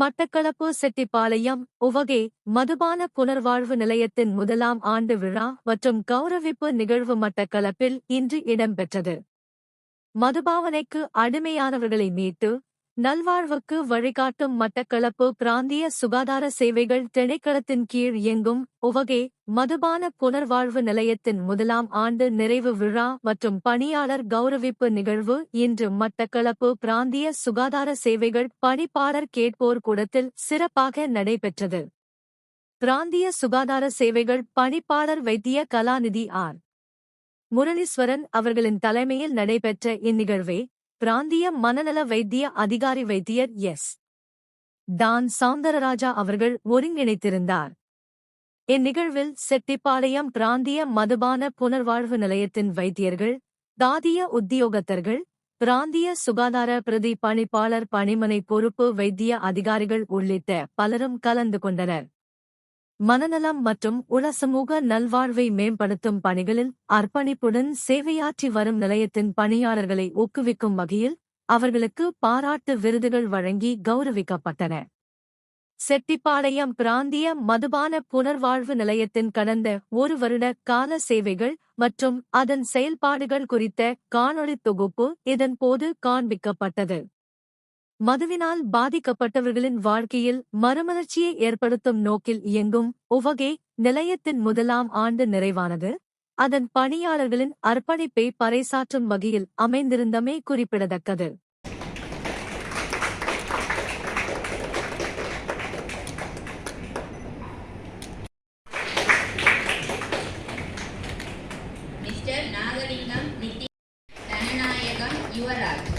மட்டக்களப்பு செட்டிப்பாளையம் உவகை மதுபான புனர்வாழ்வு நிலையத்தின் முதலாம் ஆண்டு விழா மற்றும் கௌரவிப்பு நிகழ்வு மட்டக்களப்பில் இன்று இடம்பெற்றது. மதுபாவனைக்கு அடிமையானவர்களை மீட்டு நல்வாழ்வுக்கு வழிகாட்டும் மட்டக்களப்பு பிராந்திய சுகாதார சேவைகள் திணைக்களத்தின் கீழ் இயங்கும் உவகை மதுபான புனர்வாழ்வு நிலையத்தின் முதலாம் ஆண்டு நிறைவு விழா மற்றும் பணியாளர் கௌரவிப்பு நிகழ்வு இன்று மட்டக்களப்பு பிராந்திய சுகாதார சேவைகள் பணிப்பாளர் கேட்போர் கூடத்தில் சிறப்பாக நடைபெற்றது. பிராந்திய சுகாதார சேவைகள் பணிப்பாளர் வைத்திய கலாநிதி ஆர். முரளீஸ்வரன் அவர்களின் தலைமையில் நடைபெற்ற இந்நிகழ்வை பிராந்திய மனநல வைத்திய அதிகாரி வைத்தியர் எஸ். டான் சௌந்தரராஜா அவர்கள் ஒருங்கிணைத்திருந்தார். இந்நிகழ்வில் செட்டிப்பாளையம் பிராந்திய மதுபான புனர்வாழ்வு நிலையத்தின் வைத்தியர்கள், தாதிய உத்தியோகத்தர்கள், பிராந்திய சுகாதார பிரதி பணிப்பாளர், பணிமனை பொறுப்பு வைத்திய அதிகாரிகள் உள்ளிட்ட பலரும் கலந்து கொண்டனர். மனநலம் மற்றும் உள சமூக நல்வாழ்வை மேம்படுத்தும் பணிகளில் அர்ப்பணிப்புடன் சேவையாற்றி வரும் நிலையத்தின் பணியாளர்களை ஊக்குவிக்கும் வகையில் அவர்களுக்கு பாராட்டு விருதுகள் வழங்கி கௌரவிக்கப்பட்டன. செட்டிப்பாளையம் பிராந்திய மதுபான புனர்வாழ்வு நிலையத்தின் கடந்த ஒரு வருட கால சேவைகள் மற்றும் அதன் செயல்பாடுகள் குறித்த காணொளி தொகுப்பு இதன்போது காண்பிக்கப்பட்டது. மதுவினால் பாதிக்கப்பட்டவர்களின் வாழ்க்கையில் மறுமலர்ச்சியை ஏற்படுத்தும் நோக்கில் இயங்கும் உவகை நிலையத்தின் முதலாம் ஆண்டு நிறைவானது அதன் பணியாளர்களின் அர்ப்பணிப்பை பறைசாற்றும் வகையில் அமைந்திருந்தமை குறிப்பிடத்தக்கது. மிஸ்டர் நாகலிங்கம் நிதி தனநாயகம் யுவராஜ்.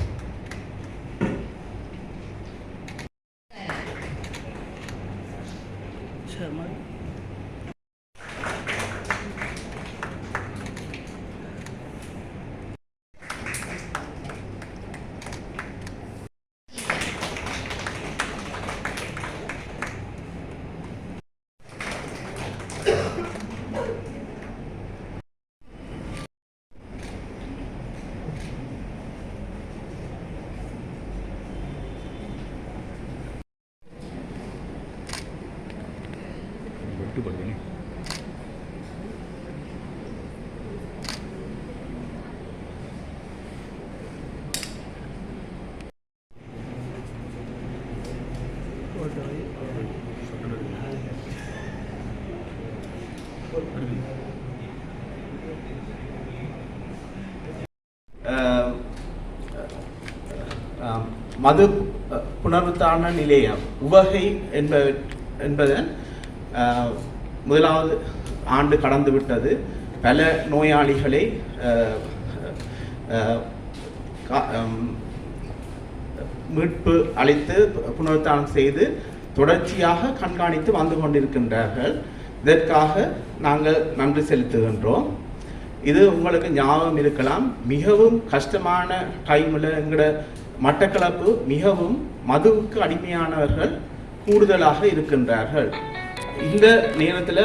மது புனருத்தாரண நிலையம் உவகை என்பதன் முதலாவது ஆண்டு கடந்துவிட்டது. பல நோயாளிகளை மீட்பு அளித்து புனருத்தாரணம் செய்து தொடர்ச்சியாக கண்காணித்து வந்து கொண்டிருக்கின்றார்கள். இதற்காக நாங்கள் நன்றி செலுத்துகின்றோம். இது உங்களுக்கு ஞாபகம் இருக்கலாம், மிகவும் கஷ்டமான டைமில் எங்களோட மட்டக்களப்பு மிகவும் மதுவுக்கு அடிமையானவர்கள் கூடுதலாக இருக்கின்றார்கள். இந்த நேரத்தில்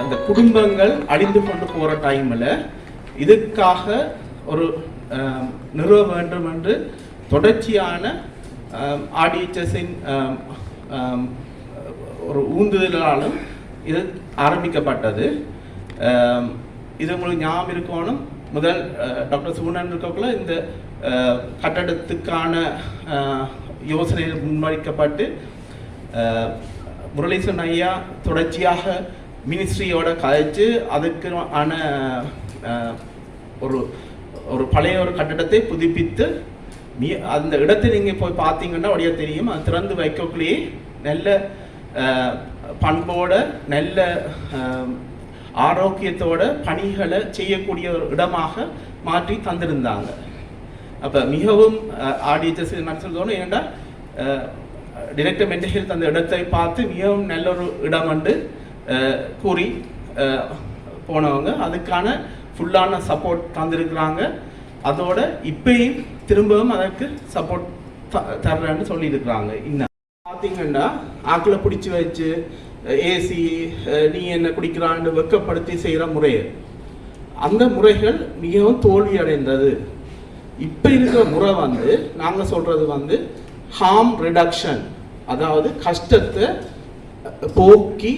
அந்த குடும்பங்கள் அழிந்து கொண்டு போகிற டைமில் இதுக்காக ஒரு நிறுவ வேண்டும் என்று தொடர்ச்சியான ஆர்டிஎச்எஸின் ஒரு ஊந்துதலாலும் இது ஆரம்பிக்கப்பட்டது. இது உங்களுக்கு ஞாபகம் இருக்கணும், முதல் டாக்டர் சுகுணன் இருக்கக்குள்ள இந்த கட்டடத்துக்கான யோசனைகள் முன்வைக்கப்பட்டு முரளீஸ்வரன் ஐயா தொடர்ச்சியாக மினிஸ்ட்ரியோட கதைச்சு அதுக்கான ஒரு பழைய ஒரு கட்டடத்தை புதுப்பித்து அந்த இடத்தை நீங்கள் போய் பார்த்தீங்கன்னா அப்படியே தெரியும். அது திறந்து வைக்கக்குள்ளேயே நல்ல பண்போட நல்ல ஆரோக்கியத்தோட பணிகளை செய்யக்கூடிய ஒரு இடமாக மாற்றி தந்திருந்தாங்க. அப்போ மிகவும் ஆர்டிஎச்எஸ் நடத்துறதோடு ஏன்னா டிரெக்டர் மென்டல் ஹெல்த் அந்த இடத்தை பார்த்து மிகவும் நல்ல ஒரு இடம் என்று கூறி போனவங்க அதுக்கான ஃபுல்லான சப்போர்ட் தந்திருக்கிறாங்க. அதோட இப்பயும் திரும்பவும் அதற்கு சப்போர்ட் தர்றேன்னு சொல்லியிருக்கிறாங்க. இன்னும் பார்த்தீங்கன்னா ஆக்களை பிடிச்சி வச்சு ஏசி நீ என்ன குடிக்கிறான்னு வெக்கப்படுத்தி செய்கிற முறையை அந்த முறைகள் மிகவும் தோல்வி அடைந்தது. இப்போ இருக்கிற முறை நாங்கள் சொல்கிறது ஹார்ம் ரிடக்ஷன் அதாவது கஷ்டத்தை போக்கி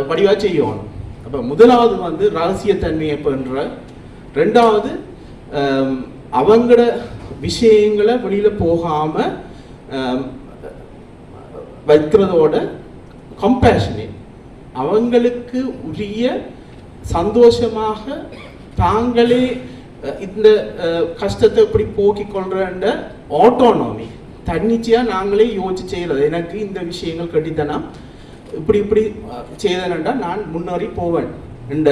வடிவா செய்யணும். அப்போ முதலாவது வந்து ரகசியத்தன்மையை பண்ற, ரெண்டாவது அவங்களோட விஷயங்களை வெளியில போகாம வைக்கிறதோட கம்பேஷனேட், அவங்களுக்கு உரிய சந்தோஷமாக தாங்களே இந்த கஷ்டத்தை இப்படி போக்கிக் கொள்ற ஆட்டோனாமி, தன்னிச்சையா நாங்களே யோசிச்சு செய்யறது. எனக்கு இந்த விஷயங்கள் கட்டித்தனா இப்படி இப்படி செய்தனண்டா நான் முன்னேறி போவேன் என்ற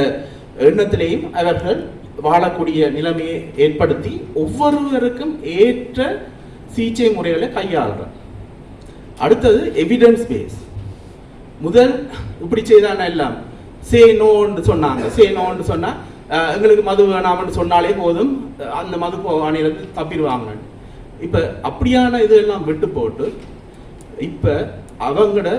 எண்ணத்திலேயும் அவர்கள் வாழக்கூடிய நிலைமையை ஏற்படுத்தி ஒவ்வொருவருக்கும் ஏற்ற சிகிச்சை முறைகளை கையாளுறேன். அடுத்தது எவிடன்ஸ் பேஸ். முதல் இப்படி செய்தான எல்லாம் சே நோன்னு சொன்னாங்க. சே நோன்னு சொன்னா எங்களுக்கு மது வேணாம்னு சொன்னாலே போதும், அந்த மது அணிலிருந்து தப்பிடுவாங்க. இப்ப அப்படியான இதெல்லாம் விட்டு போட்டு இப்ப அவங்களோட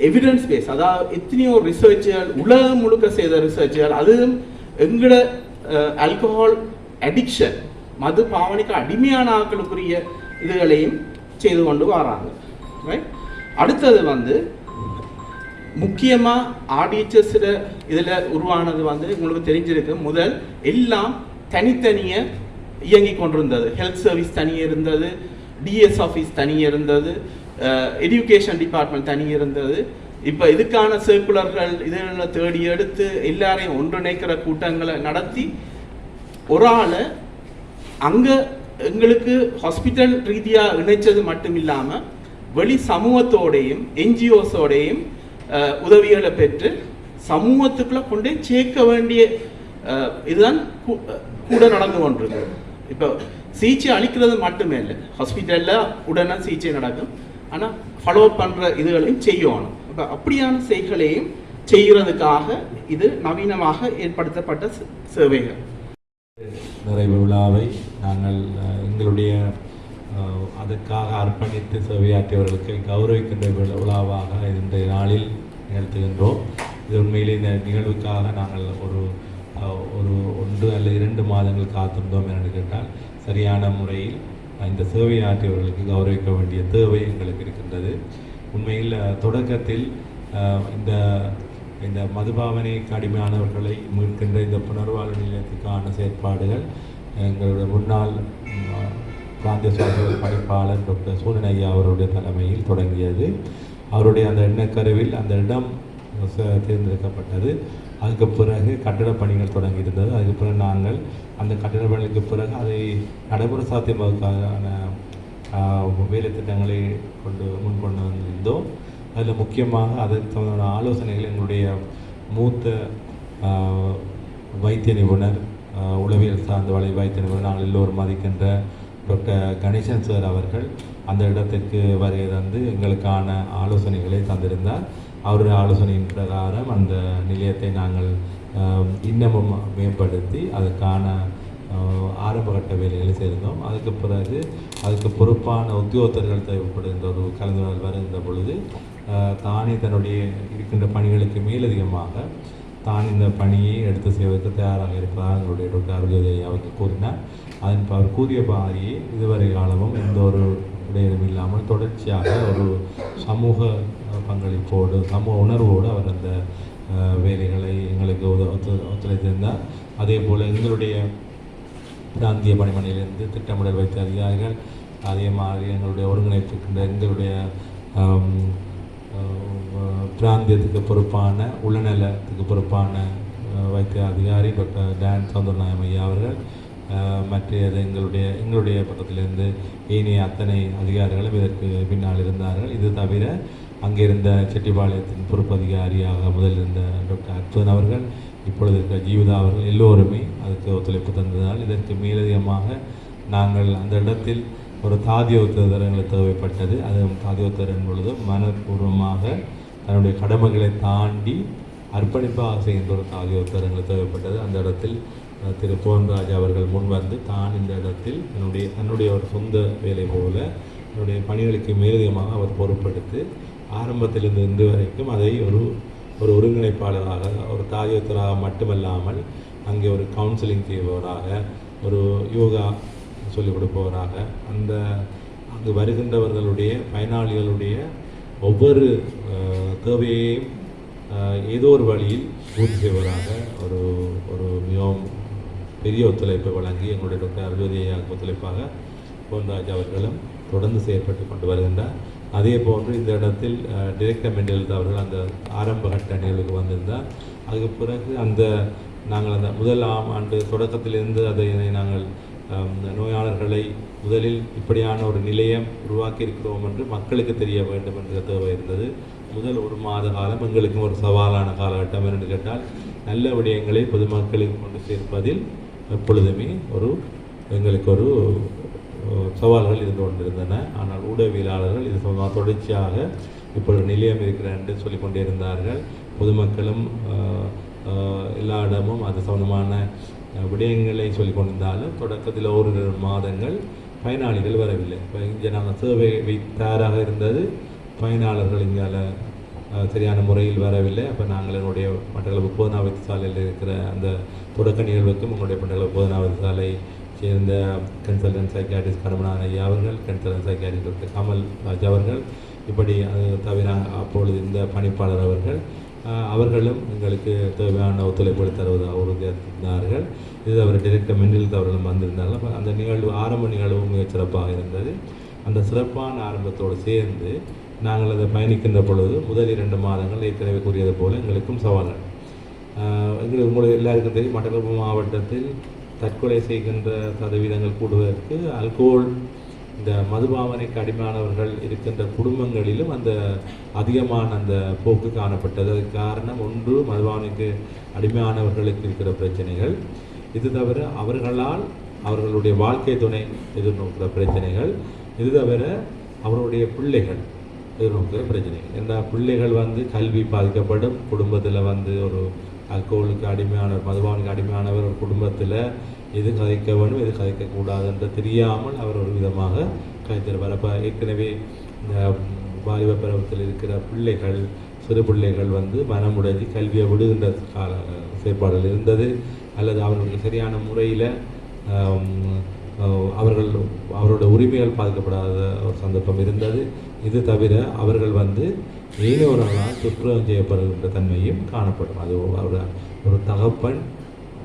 எவிடன்ஸ் பேஸ், அதாவது எத்தனையோ ரிசர்ச்சுகள் உலகம் முழுக்க செய்த ரிசர்ச்சுகள், அதுவும் எங்களோட ஆல்கஹால் அடிக்ஷன், மது பாவனைக்கு அடிமையான ஆட்களுக்குரிய இதுகளையும் செய்து கொண்டு வராங்க. ரைட். அடுத்தது வந்து முக்கியமாக RDHS இதில் உருவானது வந்து உங்களுக்கு தெரிஞ்சிருக்கு. முதல் எல்லாம் தனித்தனியே இயங்கி கொண்டிருந்தது. ஹெல்த் சர்வீஸ் தனியே இருந்தது, டிஎஸ் ஆஃபீஸ் தனியே இருந்தது, எஜுகேஷன் டிபார்ட்மெண்ட் தனியே இருந்தது. இப்போ இதுக்கான சர்க்குலர்கள் இதெல்லாம் தேடி எடுத்து எல்லாரையும் ஒன்றிணைக்கிற கூட்டங்களை நடத்தி ஒரு ஆளை அங்கே எங்களுக்கு ஹாஸ்பிட்டல் ரீதியாக இணைச்சது மட்டும் இல்லாமல் வெளி சமூகத்தோடையும் என்ஜிஓஸோடையும் உதவிகளை பெற்று சமூகத்துக்குள்ள கொண்டே சேர்க்க வேண்டிய இதுதான் கூட நடந்து கொண்டிருக்கு. இப்போ சிகிச்சை அளிக்கிறது மட்டுமே இல்லை, ஹாஸ்பிட்டலில் உடனே சிகிச்சை நடக்கும், ஆனால் ஃபாலோ பண்ணுற இதுகளையும் செய்யணும். இப்போ அப்படியான செய்களையும் செய்கிறதுக்காக இது நவீனமாக ஏற்படுத்தப்பட்ட சேவைகள். நிறைவு விழாவை நாங்கள் எங்களுடைய அதற்காக அர்ப்பணித்து சேவையாற்றியவர்களுக்கு கௌரவிக்கின்ற விழாவாக இன்றைய நாளில் நிகழ்த்துகின்றோம். இது உண்மையிலே இந்த நிகழ்வுக்காக நாங்கள் ஒரு 1 அல்லது 2 மாதங்கள் காத்திருந்தோம் என்று கேட்டால் சரியான முறையில் இந்த சேவையாற்றியவர்களுக்கு கௌரவிக்க வேண்டிய தேவை எங்களுக்கு இருக்கின்றது. உண்மையில் தொடக்கத்தில் இந்த மதுபாவனைக்கு அடிமையானவர்களை மீட்கின்ற இந்த புனர்வாழ்வு நிலையத்துக்கான செயற்பாடுகள் எங்களுடைய முன்னாள் பிராந்திய சுகாதார பணிப்பாளர் டாக்டர் சூனன் ஐயா அவருடைய தலைமையில் தொடங்கியது. அவருடைய அந்த எண்ணக்கருவில் அந்த இடம் தேர்ந்தெடுக்கப்பட்டது. அதுக்கு பிறகு கட்டடப் பணிகள் தொடங்கியிருந்தது. அதுக்கு பிறகு நாங்கள் அந்த கட்டடப் பணிகளுக்கு பிறகு அதை நடைமுறை சாத்தியமாவதற்கான வேலை திட்டங்களை முன்கொண்டு வந்திருந்தோம். அதில் முக்கியமாக அதற்கு சம்பந்தமான ஆலோசனைகள் எங்களுடைய மூத்த வைத்திய நிபுணர், உளவியல் சார்ந்த வைத்திய நிபுணர், நாங்கள் எல்லோரும் மதிக்கின்ற டாக்டர் கணேசன் சார் அவர்கள் அந்த இடத்திற்கு வருகை தந்து எங்களுக்கான ஆலோசனைகளை தந்திருந்தார். அவருடைய ஆலோசனையின் பிரகாரம் அந்த நிலையத்தை நாங்கள் இன்னமும் மேம்படுத்தி அதற்கான ஆரம்பகட்ட வேலைகளை செய்திருந்தோம். அதுக்கு பிறகு அதுக்கு பொறுப்பான உத்தியோகத்தர்கள் தேவைப்படுகின்ற ஒரு கலந்துரையாடல் வருகின்ற பொழுது தானே தன்னுடைய இருக்கின்ற பணிகளுக்கு மேலதிகமாக தான் இந்த பணியை எடுத்து செய்வதற்கு தயாராக இருப்பதாக எங்களுடைய டாக்டர் அருள்ஜோதி அவருக்கு கூறினார். அவர் கூறிய பாதையை இதுவரை காலமும் எந்த ஒரு இடையிலும் இல்லாமல் தொடர்ச்சியாக ஒரு சமூக பங்களிப்போடு சமூக உணர்வோடு அவர் அந்த வேலைகளை எங்களுக்கு ஒத்துழைத்திருந்தார். அதே போல் எங்களுடைய பிராந்திய பணிமனையிலிருந்து திட்டமிடல் வைத்த அதிகாரிகள், அதே மாதிரி எங்களுடைய ஒருங்கிணைப்புக்கின்ற எங்களுடைய பிராந்தியத்துக்கு பொறுப்பான உளநலத்துக்கு பொறுப்பான வைத்திய அதிகாரி டாக்டர் டான் சௌந்தரநாயம் ஐயா அவர்கள், மற்றது எங்களுடைய பக்கத்திலிருந்து ஏனைய அத்தனை அதிகாரிகளும் இதற்கு பின்னால் இருந்தார்கள். இது தவிர அங்கிருந்த செட்டிப்பாளையத்தின் பொறுப்பு அதிகாரியாக முதலில் இருந்த டாக்டர் அற்புதன் அவர்கள், இப்பொழுது இருக்கிற ஜீவிதா அவர்கள் எல்லோருமே அதுக்கு ஒத்துழைப்பு தந்ததால் இதற்கு மேலதிகமாக நாங்கள் அந்த இடத்தில் ஒரு தாதியோத்தர் எங்களுக்கு தேவைப்பட்டது. அது தாதியோத்தர் பொழுது மனப்பூர்வமாக தன்னுடைய கடமைகளை தாண்டி அர்ப்பணிப்பாக செய்கின்ற ஒரு தாதியோத்தர் எங்களுக்கு தேவைப்பட்டது. அந்த இடத்தில் திரு புவன்ராஜ் அவர்கள் முன் வந்து தான் இந்த இடத்தில் தன்னுடைய ஒரு சொந்த வேலை போல என்னுடைய பணிகளுக்கு மேலதிகமாக அவர் பொறுப்படுத்தி ஆரம்பத்திலிருந்து இன்று வரைக்கும் அதை ஒரு ஒருங்கிணைப்பாளராக, ஒரு தாயோத்தராக மட்டுமல்லாமல் அங்கே ஒரு கவுன்சிலிங் செய்பவராக, ஒரு யோகா சொல்லிக் கொடுப்பவராக, அந்த அங்கு வருகின்றவர்களுடைய பயனாளிகளுடைய ஒவ்வொரு தேவையையும் ஏதோ ஒரு வழியில் பூர்த்தி செய்வதாக ஒரு ஒரு மிகவும் பெரிய ஒத்துழைப்பை வழங்கி எங்களுடைய டாக்டர் அருள்வதியை ஒத்துழைப்பாக பொன்ராஜ் அவர்களும் தொடர்ந்து செயற்பட்டு கொண்டு வருகின்றார். அதே போன்று இந்த இடத்தில் டிரெக்டர் மெண்டல் அவர்கள் அந்த ஆரம்ப கட்ட நிகழ்வுக்கு வந்திருந்தார். அதுக்கு பிறகு நாங்கள் அந்த முதல் ஆண்டு தொடக்கத்திலிருந்து அதை நாங்கள் நோயாளர்களை முதலில் இப்படியான ஒரு நிலையம் உருவாக்கி இருக்கிறோம் என்று மக்களுக்கு தெரிய வேண்டும் என்ற தேவை இருந்தது. முதல் ஒரு மாத காலம் எங்களுக்கும் ஒரு சவாலான காலகட்டம் என்று கேட்டால் நல்ல விடயங்களை பொதுமக்களுக்கு கொண்டு சேர்ப்பதில் எப்பொழுதுமே எங்களுக்கு ஒரு சவால்கள் இருந்து கொண்டிருந்தன. ஆனால் ஊடகவியலாளர்கள் இது சம்பந்தமாக தொடர்ச்சியாக இப்பொழுது நிலையம் இருக்கிற என்று சொல்லிக்கொண்டே இருந்தார்கள். பொதுமக்களும் எல்லா இடமும் அது சம்பந்தமான விடயங்களை சொல்லிக் கொண்டிருந்தாலும் தொடக்கத்தில் ஒரு 2 மாதங்கள் பயனாளிகள் வரவில்லை. இப்போ இங்கே நாங்கள் சேவை தயாராக இருந்தது, பயனாளர்கள் இங்கே சரியான முறையில் வரவில்லை. அப்போ நாங்கள் என்னுடைய மட்டக்களப்பு போதனா வைத்தியசாலையில் இருக்கிற அந்த தொடக்க நிகழ்வுக்கும் உங்களுடைய மட்டக்களப்பு போதனா வைத்தியசாலை சேர்ந்த கன்சல்டன்ட் சைக்காட்ரிஸ்ட் கடமனான ஐயா அவர்கள், கன்சல்டன்ட் சைக்காட்ரிஸ்ட் கமல் ராஜ் அவர்கள், இப்படி அது தவிர அப்பொழுது இந்த பணிப்பாளர் அவர்களும் எங்களுக்கு தேவையான ஒத்துழைப்புகளை தருவதாக உறுதியளித்தார்கள். இது அவர் டிரெக்டர் மெண்டல் அவர்களும் வந்திருந்தார்கள். அந்த நிகழ்வு ஆரம்ப நிகழ்வு மிகச் சிறப்பாக இருந்தது. அந்த சிறப்பான ஆரம்பத்தோடு சேர்ந்து நாங்கள் அதை பயணிக்கின்ற பொழுது முதல் 2 மாதங்கள் ஏற்கனவே கூறியது போல் எங்களுக்கும் சவால்கள். எங்களுக்கு உங்களுக்கு எல்லாருக்கும் தெரியும், மட்டக்களப்பு மாவட்டத்தில் தற்கொலை செய்கின்ற சதவீதங்கள் கூடுவதற்கு அல்கோல் இந்த மதுபாவனைக்கு அடிமையானவர்கள் இருக்கின்ற குடும்பங்களிலும் அந்த அதிகமான அந்த போக்கு காணப்பட்டது. அதுக்கு காரணம் ஒன்று மதுபாவனைக்கு அடிமையானவர்களுக்கு இருக்கிற பிரச்சனைகள், இது தவிர அவர்களுடைய வாழ்க்கை துணை எதிர்நோக்கிற பிரச்சனைகள், இது தவிர அவருடைய பிள்ளைகள் எதிர்நோக்கிற பிரச்சனைகள். ஏன்னா பிள்ளைகள் கல்வி பாதிக்கப்படும், குடும்பத்தில் ஒரு அல்கோலுக்கு அடிமையானவர் மதுபாவனுக்கு அடிமையானவர் ஒரு குடும்பத்தில் எது கதைக்க வேணும் எது கதைக்கக்கூடாது என்று தெரியாமல் அவர் ஒரு விதமாக கதைத்திருப்பார். அப்போ ஏற்கனவே இந்த வாலிப பருவத்தில் இருக்கிற பிள்ளைகள் சிறு பிள்ளைகள் மனமுடைஞ்சி கல்வியை விடுகின்ற செயற்பாடுகள் இருந்தது. அல்லது அவர்களுக்கு சரியான முறையில் அவரோட உரிமைகள் பாதிக்கப்படாத ஒரு சந்தர்ப்பம் இருந்தது. இது தவிர அவர்கள் ஏனோரால் துப்புரவு செய்யப்படுகின்ற தன்மையும் காணப்படும். அது ஒரு தகப்பன்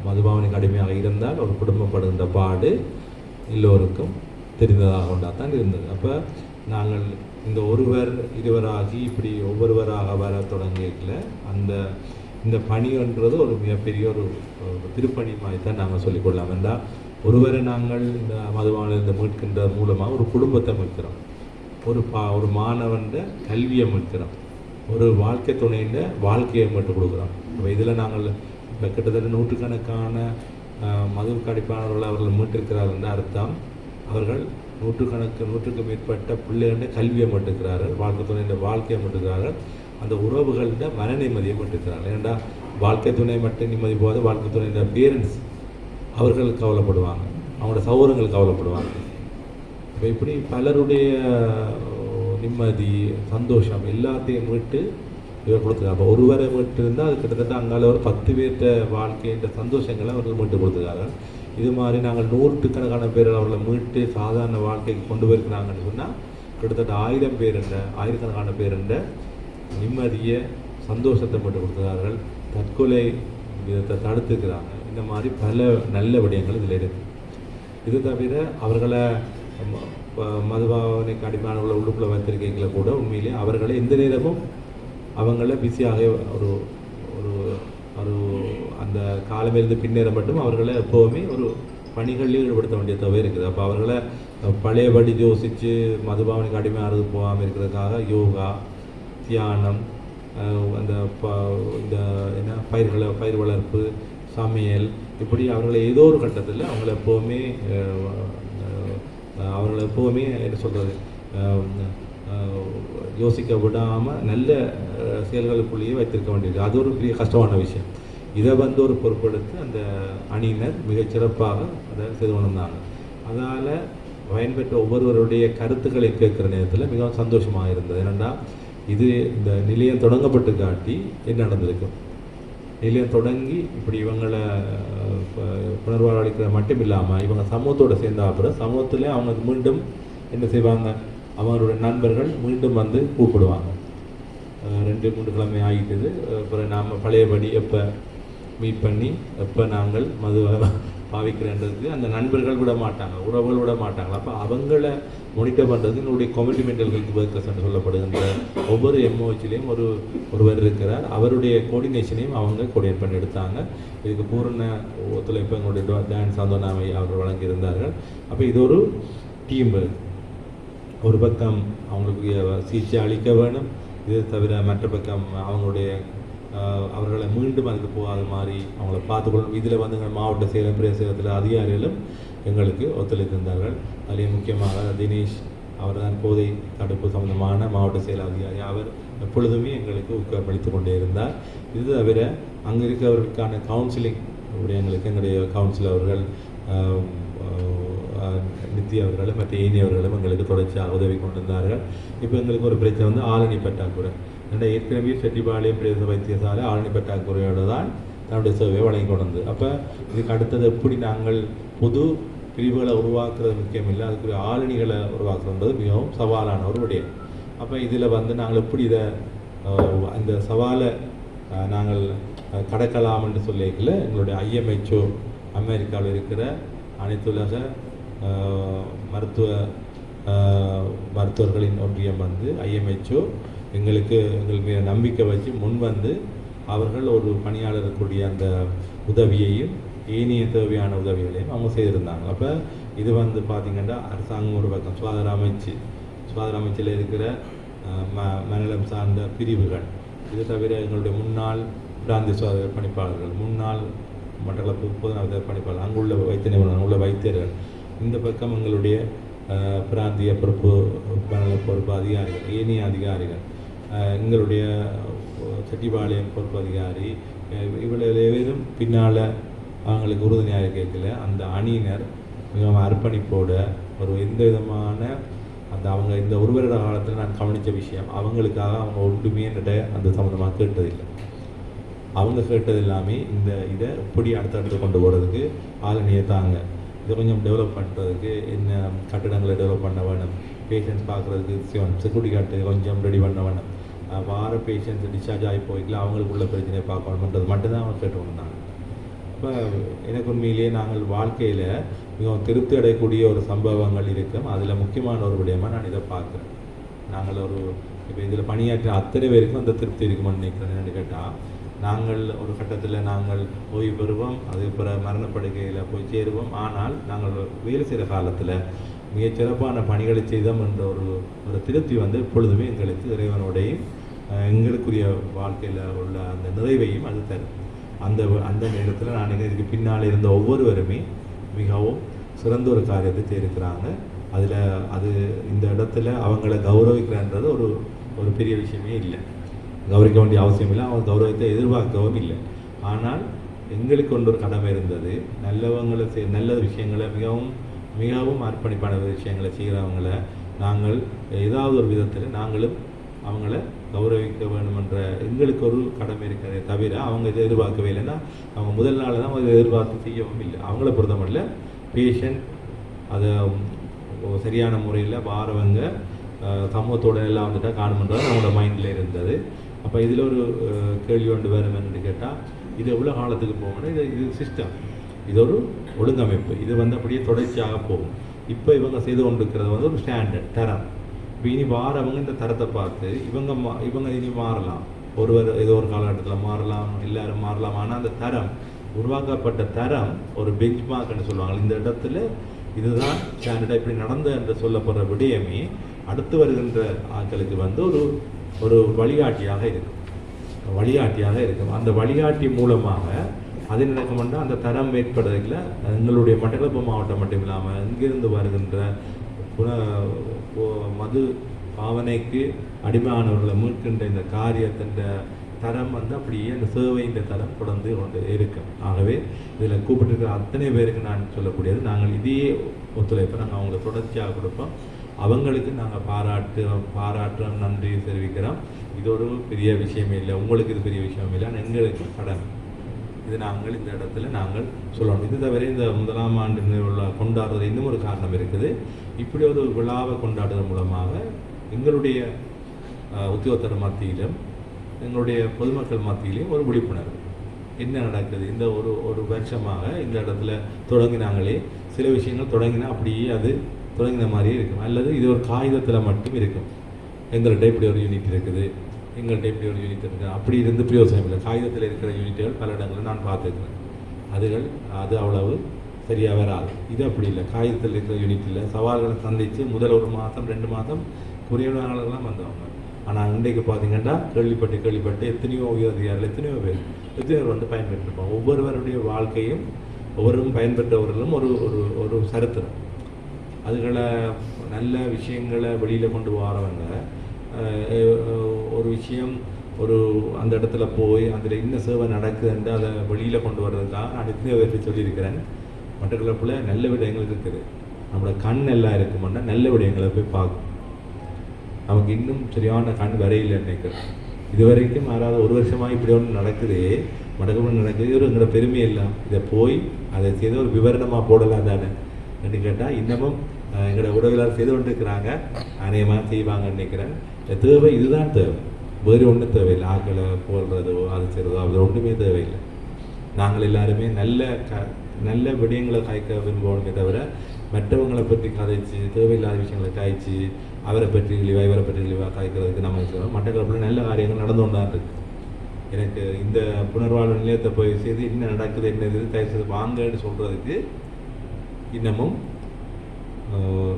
மதுபாவனைக்கு அடிமையாக இருந்தால் ஒரு குடும்பம் படுகின்ற பாடு எல்லோருக்கும் தெரிந்ததாக கொண்டாதான் இருந்தது. அப்போ நாங்கள் இந்த ஒருவர் இருவராகி இப்படி ஒவ்வொருவராக வர தொடங்கிக்கல இந்த பணின்றது ஒரு மிகப்பெரிய ஒரு திருப்பணி மாதிரி தான் நாங்கள் சொல்லிக்கொள்ளலாம். என்றால் ஒருவரை நாங்கள் இந்த மதுபானிலிருந்து மீட்கின்ற மூலமாக ஒரு குடும்பத்தை மீட்கிறோம், ஒரு மாணவன் கல்வியை மீட்கிறோம், ஒரு வாழ்க்கை துணையின் வாழ்க்கையை மீட்டு கொடுக்குறோம். இப்போ இதில் நாங்கள் இப்போ கிட்டத்தட்ட நூற்றுக்கணக்கான மதுவுக்கு அடிமையானவர்கள் அவர்கள் மீட்டிருக்கிறார்கள் என்ற அர்த்தம். அவர்கள் நூற்றுக்கு மேற்பட்ட பிள்ளைகளின் கல்வியை மீட்டுக்கிறார்கள், வாழ்க்கை துணையின் வாழ்க்கையை மீட்டுக்கிறார்கள், அந்த உறவுகளின் மன நிம்மதியை மீட்டுக்கிறார்கள். ஏன்னா வாழ்க்கை துணை மட்டும் நிம்மதி போகாது, வாழ்க்கை துணையின் பேரண்ட்ஸ் அவர்கள் கவலைப்படுவாங்க, அவங்களோட சௌகரங்கள் கவலைப்படுவாங்க. இப்போ இப்படி பலருடைய நிம்மதி சந்தோஷம் எல்லாத்தையும் மீட்டு இவர் கொடுத்துருக்காங்க. அப்போ ஒருவரை மீட்டு இருந்தால் அது கிட்டத்தட்ட அங்கால ஒரு 10 பேர்கிட்ட வாழ்க்கைன்ற சந்தோஷங்களை அவர்கள் மீட்டு கொடுத்துருக்காங்க. இது மாதிரி நாங்கள் 100க்கணக்கான பேர் அவர்களை மீட்டு சாதாரண வாழ்க்கைக்கு கொண்டு போயிருக்கிறாங்கன்னு சொன்னால் கிட்டத்தட்ட 1000 பேர் ஆயிரக்கணக்கான பேர் நிம்மதியை சந்தோஷத்தை மீட்டு கொடுத்துருக்கார்கள், தற்கொலை விதத்தை தடுத்துக்கிறாங்க. இந்த மாதிரி பல நல்ல விடயங்கள் இதில் இருக்குது. இது தவிர அவர்களை மதுபாவனைக்கு அடிமையானவர்களை உள்ளுக்குள்ளே வைத்திருக்கீங்கள கூட உண்மையிலே அவர்களை எந்த நேரமும் அவங்கள பிஸியாக ஒரு ஒரு அந்த காலமிருந்து பின்னேறம் மட்டும் அவர்களை எப்போவுமே ஒரு பணிகளில் ஈடுபடுத்த வேண்டிய தேவை இருக்குது. அப்போ அவர்களை பழையபடி யோசித்து மதுபாவனைக்கு அடிமையாகிறது போகாமல் இருக்கிறதுக்காக யோகா, தியானம், அந்த இந்த பயிர் வளர்ப்பு, சமையல், இப்படி அவர்களை ஏதோ ஒரு கட்டத்தில் அவங்கள எப்போவுமே என்ன சொல்கிறது யோசிக்க விடாமல் நல்ல செயல்களுக்குள்ளேயே வைத்திருக்க வேண்டியது. அது ஒரு பெரிய கஷ்டமான விஷயம். இதை ஒரு பொறுப்பெடுத்து அந்த அணியினர் மிகச்சிறப்பாக அதை செய்து கொண்டிருந்தாங்க. அதனால் பயன்பெற்ற ஒவ்வொருவருடைய கருத்துக்களை கேட்குற நேரத்தில் மிகவும் சந்தோஷமாக இருந்தது. ஏனென்னா இது இந்த நிலையம் தொடங்கப்பட்டு காட்டி என்ன நடந்திருக்கும், நிலையம் தொடங்கி இப்படி இவங்களை புனர்வாழ்வளிக்கிற மட்டும் இல்லாமல் இவங்க சமூகத்தோடு சேர்ந்த அப்புறம் சமூகத்தில் அவங்க மீண்டும் என்ன செய்வாங்க, அவங்களுடைய நண்பர்கள் மீண்டும் வந்து கூப்பிடுவாங்க. 2-3 கிழமை ஆகிட்டது. அப்புறம் நாம் பழையபடி எப்போ மீட் பண்ணி எப்போ நாங்கள் மதுவை பாவிக்கிறேன்றதுக்கு அந்த நண்பர்கள் விட மாட்டாங்க, உறவுகள் விட மாட்டாங்க. அப்போ அவங்கள மானிட்டர் பண்ணுறதுக்கு என்னுடைய கம்யூனிட்டி மென்டல் ஹெல்த் ஒர்க்கர்ஸ் என்று சொல்லப்படுகின்ற ஒவ்வொரு எம்ஓஹெச்லேயும் ஒருவர் இருக்கிறார். அவருடைய கோஆர்டினேஷனையும் அவங்க கோஆர்டினேட் பண்ணி எடுத்தாங்க. இதுக்கு பூரண ஒத்துழைப்பு எங்களுடைய டான்ஸ் சாந்தோனாவை அவர்கள் வழங்கியிருந்தார்கள். அப்போ இது ஒரு டீம். ஒரு பக்கம் அவங்களுக்கு சிகிச்சை அளிக்க வேணும், இது தவிர மற்ற பக்கம் அவர்களை மீண்டும் அதுக்கு போகாத மாதிரி அவங்கள பார்த்துக்கொள்ளணும். இதில் வந்து எங்கள் மாவட்ட சேலம் பிரதேசத்தில் அதிகாரிகளும் எங்களுக்கு ஒத்துழைத்திருந்தார்கள். அதிலே முக்கியமாக தினேஷ் அவர் தான் போதை தடுப்பு சம்பந்தமான மாவட்ட செயல் அதிகாரி. அவர் எப்பொழுதுமே எங்களுக்கு ஊக்கமளித்து கொண்டே இருந்தார். இது தவிர அங்கே இருக்கிறவர்களுக்கான கவுன்சிலிங் எங்களுக்கு எங்களுடைய கவுன்சிலர் அவர்கள் நித்தி அவர்களும் மற்ற ஏனியவர்களும் எங்களுக்கு தொடர்ச்சியாக உதவி கொண்டிருந்தார்கள். இப்போ எங்களுக்கு ஒரு பிரச்சனை வந்து ஆளணி பற்றாக்குறை. ஏற்கனவே செட்டிபாளையம் பிரதேச வைத்தியசாலை ஆளணி பற்றாக்குறையோடு தான் தன்னுடைய சேவையை வழங்கி கொண்டது. அப்போ இதுக்கு அடுத்தது எப்படி நாங்கள் புது பிரிவுகளை உருவாக்குறது முக்கியமில்லை, அதுக்குரிய ஆளணிகளை உருவாக்குறது மிகவும் சவாலான ஒரு விடயம். அப்போ இதில் வந்து நாங்கள் எப்படி இதை அந்த சவாலை நாங்கள் கடக்கலாம் என்று சொல்லிக்கல எங்களுடைய IMHO அமெரிக்காவில் இருக்கிற அனைத்துலக மருத்துவர்களின் ஒன்றியம் வந்து IMHO எங்கள் மீது நம்பிக்கை வச்சு முன் வந்து அவர்கள் ஒரு பணியாளருக்குரிய அந்த உதவியையும் ஏனைய தேவையான உதவிகளையும் அவங்க செய்திருந்தாங்க. அப்போ இது வந்து பார்த்திங்கன்னா அரசாங்கம் ஒரு பக்கம் சுகாதார அமைச்சில் இருக்கிற மனநலம் சார்ந்த பிரிவுகள், இது தவிர எங்களுடைய முன்னாள் பிராந்திய சுகாதார பணிப்பாளர்கள், முன்னாள் மண்டல பொதுநல பணிப்பாளர், அங்குள்ள வைத்திய நிபுணர், அங்குள்ள வைத்தியர்கள், இந்த பக்கம் எங்களுடைய பிராந்திய பொறுப்பு அதிகாரிகள், ஏனைய அதிகாரிகள், எங்களுடைய செட்டிபாளையம் பொறுப்பு அதிகாரி, இவ்வளவு பின்னால் அவங்களுக்கு உறுதுணையாக கேட்கல அந்த அணியினர் மிகவும் அர்ப்பணிப்போட ஒரு எந்த விதமான அந்த அவங்க இந்த ஒரு வருட காலத்தில் நான் கவனித்த விஷயம், அவங்களுக்காக அவங்க ஒன்றுமே அந்த சம்மந்தமாக கேட்டதில்லை. அவங்க கேட்டது எல்லாமே இதை எப்படி அடுத்தடுத்து கொண்டு போகிறதுக்கு ஆளுநர் தாங்க, இதை கொஞ்சம் டெவலப் பண்ணுறதுக்கு என்ன கட்டிடங்களை டெவலப் பண்ண வேணும், பேஷண்ட்ஸ் பார்க்குறதுக்கு செக்யூரிட்டி கார்டு கொஞ்சம் ரெடி பண்ண வேணும், வார பேஷண்ட்ஸ் டிஸ்சார்ஜ் ஆகி போய்க்கலாம், அவங்களுக்குள்ள பிரச்சனையை பார்க்கணுன்றது மட்டும்தான் அவங்க கேட்டு வந்தாங்க. இப்போ எனக்கு உண்மையிலேயே நாங்கள் வாழ்க்கையில் மிகவும் திருப்தி அடையக்கூடிய ஒரு சம்பவங்கள் இருக்கும். அதில் முக்கியமான ஒரு விடயமாக நான் இதை பார்க்குறேன். நாங்கள் இப்போ இதில் பணியாற்றின அத்தனை பேருக்கும் அந்த திருப்தி இருக்குமான்னு நினைக்கிறேன். என்னென்னு கேட்டால், நாங்கள் ஒரு கட்டத்தில் நாங்கள் ஓய்வு பெறுவோம், அது பிற மரணப்படுகையில் போய் சேருவோம். ஆனால் நாங்கள் வேலை செய்கிற காலத்தில் மிகச் சிறப்பான பணிகளை செய்தோம் என்ற ஒரு திருப்தி வந்து எப்பொழுதுமே எங்களுக்கு இறைவனுடையும் எங்களுக்குரிய வாழ்க்கையில் உள்ள அந்த நிறைவையும் அது தரும். அந்த நேரத்தில் நான் இதுக்கு பின்னால் இருந்த ஒவ்வொருவருமே மிகவும் சிறந்த ஒரு காரியத்தை செய்திருக்கிறாங்க. அது இந்த இடத்துல அவங்கள கௌரவிக்கிறான்றது ஒரு பெரிய விஷயமே இல்லை, கௌரவிக்க வேண்டிய அவசியம் இல்லை, அவங்க கௌரவத்தை எதிர்பார்க்கவும் இல்லை. ஆனால் எங்களுக்கு ஒன்று ஒரு கடமை இருந்தது, நல்ல விஷயங்களை மிகவும் மிகவும் அர்ப்பணிப்பான விஷயங்களை செய்கிறவங்கள நாங்கள் ஏதாவது ஒரு விதத்தில் நாங்களும் அவங்கள கௌரவிக்க வேண்டும் என்ற எங்களுக்கு ஒரு கடமை இருக்கிறதே தவிர அவங்க இதை எதிர்பார்க்கவே இல்லைன்னா அவங்க முதல் நாள் தான் அவங்க எதிர்பார்த்து செய்யவும் இல்லை. அவங்கள பொறுத்த மட்டும் பேஷண்ட் அதை சரியான முறையில் வாரவங்க சமூகத்தோட எல்லாம் வந்துட்டால் காணுமன்றது அவங்களோட மைண்டில் இருந்தது. அப்போ இதில் ஒரு கேள்வி ஒன்று வேணும் என்னன்னு கேட்டால், இது எவ்வளோ காலத்துக்கு போகணும்னா இது சிஸ்டம், இது ஒரு ஒழுங்கமைப்பு, இது வந்து அப்படியே தொடர்ச்சியாக போகும். இப்போ இவங்க செய்து கொண்டிருக்கிறது வந்து ஒரு ஸ்டாண்டர்ட் தரம். இப்போ இனி வாரவங்க இந்த தரத்தை பார்த்து இவங்க இனி மாறலாம், ஏதோ ஒரு காலகட்டத்தில் மாறலாம், எல்லாரும் மாறலாம். ஆனால் அந்த தரம் உருவாக்கப்பட்ட தரம் ஒரு பெஞ்ச் மார்க்னு சொல்லுவாங்க. இந்த இடத்துல இதுதான் ஸ்டாண்டர்டாக இப்படி நடந்த என்று சொல்லப்படுற விடயமே அடுத்து வருகின்ற ஆட்களுக்கு வந்து ஒரு வழிகாட்டியாக இருக்கும். அந்த வழிகாட்டி மூலமாக அது நடக்கும்னா அந்த தரம் ஏற்படுறதுல எங்களுடைய மட்டக்களப்பு மாவட்டம் மட்டும் இல்லாமல் இங்கிருந்து வருகின்ற மது பாவனைக்கு அடிமையானவர்களை மீட்கின்ற இந்த காரியத்தின் தரம் வந்து அப்படியே அந்த சேவையின் தரம் தொடர்ந்து கொண்டு இருக்கும். ஆகவே இதில் கூப்பிட்டுருக்கிற அத்தனை பேருக்கு நான் சொல்லக்கூடியது, நாங்கள் இதே ஒத்துழைப்பை நாங்கள் அவங்களுக்கு தொடர்ச்சியாக கொடுப்போம். அவங்களுக்கு நாங்கள் பாராட்டுறோம், நன்றி தெரிவிக்கிறோம். இது ஒரு பெரிய விஷயமே இல்லை, உங்களுக்கு இது பெரிய விஷயமே இல்லை, ஆனால் எங்களுக்கு கடமை. இது நாங்கள் இந்த இடத்துல நாங்கள் சொல்லணும். இது தவிர இந்த முதலாம் ஆண்டு விழா கொண்டாடுறது இன்னும் ஒரு காரணம் இருக்குது. இப்படி ஒரு விழாவை கொண்டாடுறது மூலமாக எங்களுடைய உத்தியோகத்தர் மத்தியிலும் எங்களுடைய பொதுமக்கள் மத்தியிலையும் ஒரு விழிப்புணர்வு என்ன நடக்குது. இந்த ஒரு வருஷமாக இந்த இடத்துல தொடங்கினாங்களே சில விஷயங்கள் தொடங்கினா அப்படியே அது தொடங்கின மாதிரியே இருக்கும், அல்லது இது ஒரு காகிதத்தில் மட்டும் இருக்கும். எங்கள்கிட்ட இப்படி ஒரு யூனிட் இருக்குது, எங்கள்கிட்ட இப்படி ஒரு யூனிட் இருக்குது, அப்படி இருந்து பிரயோசனம் இல்லை. காகிதத்தில் இருக்கிற யூனிட்டுகள் பல இடங்களில் நான் பார்த்துருக்கிறேன். அது அவ்வளவு சரியாக வராது. இது அப்படி இல்லை, காகிதத்தில் இருக்கிற யூனிட் இல்லை. சவால்களை சந்தித்து முதல் 1 மாதம் 2 மாதம் குறைவானவர்கள்லாம் வந்தவங்க. ஆனால் இன்றைக்கு பார்த்தீங்கன்னா கேள்விப்பட்டு எத்தனையோ உயர் அதிகாரிகள் எத்தனையோ பேர் வந்து பயன்பெற்றிருப்பாங்க. ஒவ்வொருவருடைய வாழ்க்கையும் ஒவ்வொருவரும் பயன்பெற்றவர்களும் ஒரு ஒரு சரித்திரம். அதுகளை நல்ல விஷயங்களை வெளியில் கொண்டு வரவங்க ஒரு விஷயம் அந்த இடத்துல போய் அதில் என்ன சேவை நடக்குதுன்னு அதை வெளியில் கொண்டு வர்றதுக்காக நான் எத்தனையோ பேருக்கு சொல்லியிருக்கிறேன். மட்டக்களப்பில் நல்ல விடயங்கள் இருக்குது. நம்மளோட கண் எல்லாம் இருக்குமான்னா நல்ல விடயங்களை போய் பார்க்கும். நமக்கு இன்னும் சரியான கண் வரையில் நினைக்கிறேன். இது வரைக்கும் யாராவது 1 வருஷமாக இப்படி ஒன்று நடக்குது, மட்டக்களப்பில் நடக்குது, ஒரு எங்களோட பெருமை எல்லாம் இதை போய் அதை செய்து ஒரு விவரணமாக போடலாம் தானே என்று கேட்டால் இன்னமும் எங்களோட உறவினர் செய்து கொண்டு இருக்கிறாங்க. அநேகமாக செய்வாங்கன்னு நினைக்கிறேன். தேவை இதுதான் தேவை, வேறு ஒன்றும் தேவையில்லை. ஆக்களை போடுறதோ அது செய்கிறதோ அது ஒன்றுமே தேவையில்லை. நாங்கள் எல்லாருமே நல்ல விடயங்களை காய்க்க விரும்புவோமே தவிர மற்றவங்களை பற்றி கதைச்சு தேவையில்லாத விஷயங்களை காய்ச்சி அவரை பற்றி இழிவாக இவரை பற்றி இழிவாக காய்க்கிறதுக்கு நம்ம செய்வோம். மட்டக்களப்பில் நல்ல காரியங்கள் நடந்து கொண்டு தான் இருக்குது. எனக்கு இந்த புனர்வாழ்வு நிலையத்தை போய் செய்து என்ன நடக்குது என்ன இது தயவுசெய்து வாங்கன்னு சொல்கிறதுக்கு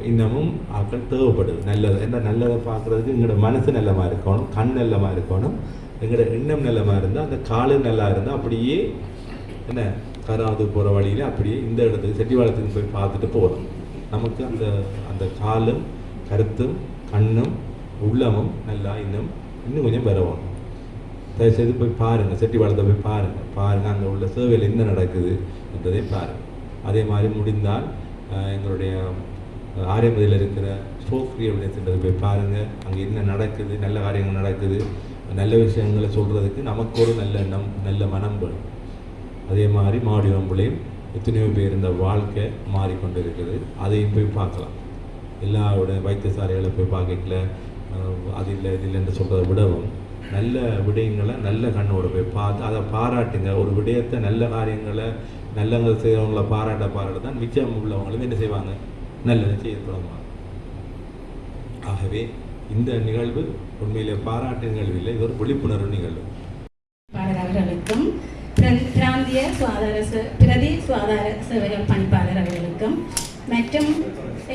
இன்னமும் ஆக்கள் தேவைப்படுது. நல்லது என்ன நல்லதை பார்க்குறதுக்கு எங்களோட மனசு நல்லமாக இருக்கணும், கண் நல்லமாக இருக்கணும், எங்களோட எண்ணம் நல்லமாக இருந்தால் அந்த காலு நல்லா இருந்தால் அப்படியே என்ன கராது போகிற வழியில் அப்படியே இந்த இடத்துக்கு செட்டிவாளத்துக்கு போய் பார்த்துட்டு போகணும். நமக்கு அந்த காலும் கருத்தும் கண்ணும் உள்ளமும் நல்லா இன்னும் கொஞ்சம் பெறவும். தயவுசெய்து போய் பாருங்கள், செட்டிவாளத்தை போய் பாருங்கள் அங்கே உள்ள சேவையில் என்ன நடக்குது என்றதை பாருங்கள். அதே மாதிரி முடிந்தால் எங்களுடைய ஆரியமதியில் இருக்கிற ஸ்ட்ரோக் ரீஹபிலிட்டேஷன் போய் பாருங்கள். அங்கே என்ன நடக்குது, நல்ல காரியங்கள் நடக்குது, நல்ல விஷயங்களை சொல்கிறதுக்கு நமக்கு ஒரு நல்ல எண்ணம் நல்ல மனம் வேணும். அதே மாதிரி மாவடிவம்புலையும் எத்தனையோ பேர் இந்த வாழ்க்கை மாறிக்கொண்டு இருக்குது. அதையும் போய் பார்க்கலாம். எல்லாரோட வைத்தியசாலைகளை போய் பார்க்கல அது இல்லை இது இல்லைன்னு சொல்கிறத விடவும் நல்ல விடயங்களை நல்ல கண்ணோடு போய் பார்த்து அதை பாராட்டுங்க. ஒரு விடயத்தை நல்ல காரியங்களை நல்லவங்களை செய்கிறவங்கள பாராட்ட தான் மிச்சம் உள்ளவங்களும் என்ன செய்வாங்க, நல்லதை செய்ய தொடங்குவாங்க. ஆகவே இந்த நிகழ்வு உண்மையிலே பாராட்டு நிகழ்வு இல்லை, இது ஒரு விழிப்புணர்வு நிகழ்வு. அவர்களுக்கும் பிராந்திய பிரதி சுகாதார சேவைகள் பணிப்பாளர் அவர்களுக்கும் மற்றும்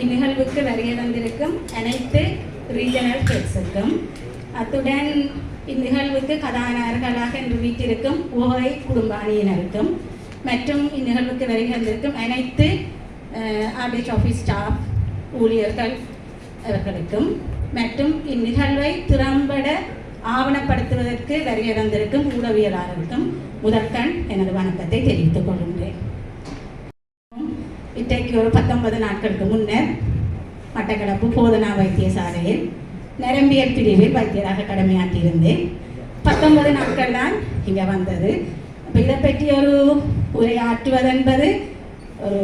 இந்நிகழ்வுக்கு வருகை வந்திருக்கும் அனைத்து ரீஜனல் ஹெட்ஸுக்கும், அத்துடன் இந்நிகழ்வுக்கு கதாநாயகர்களாக இன்று வீட்டிற்கும் ஓகை குடும்பானியினருக்கும் மற்றும் இந்நிகழ்வுக்கு வருகை வந்திருக்கும் அனைத்து ஆர்டிஎச் ஆஃபீஸ் ஸ்டாஃப் ஊழியர்கள் அவர்களுக்கும் மற்றும் இந்நிகழ்வை திறம்பட ஆவணப்படுத்துவதற்கு வருகை வந்திருக்கும் ஊடகவியலாளருக்கும் முதற்கண் எனது வணக்கத்தை தெரிவித்துக் கொள்கின்றேன். இன்றைக்கு ஒரு 19 நாட்களுக்கு முன்னர் மட்டக்களப்பு போதனா வைத்தியசாலையில் நரம்பியல் பிரிவில் வைத்தியராக கடமையாற்றியிருந்தேன். 19 நாட்கள் தான் இங்கே வந்தது. அப்போ இதை பற்றி ஒரு உரையாற்றுவதென்பது ஒரு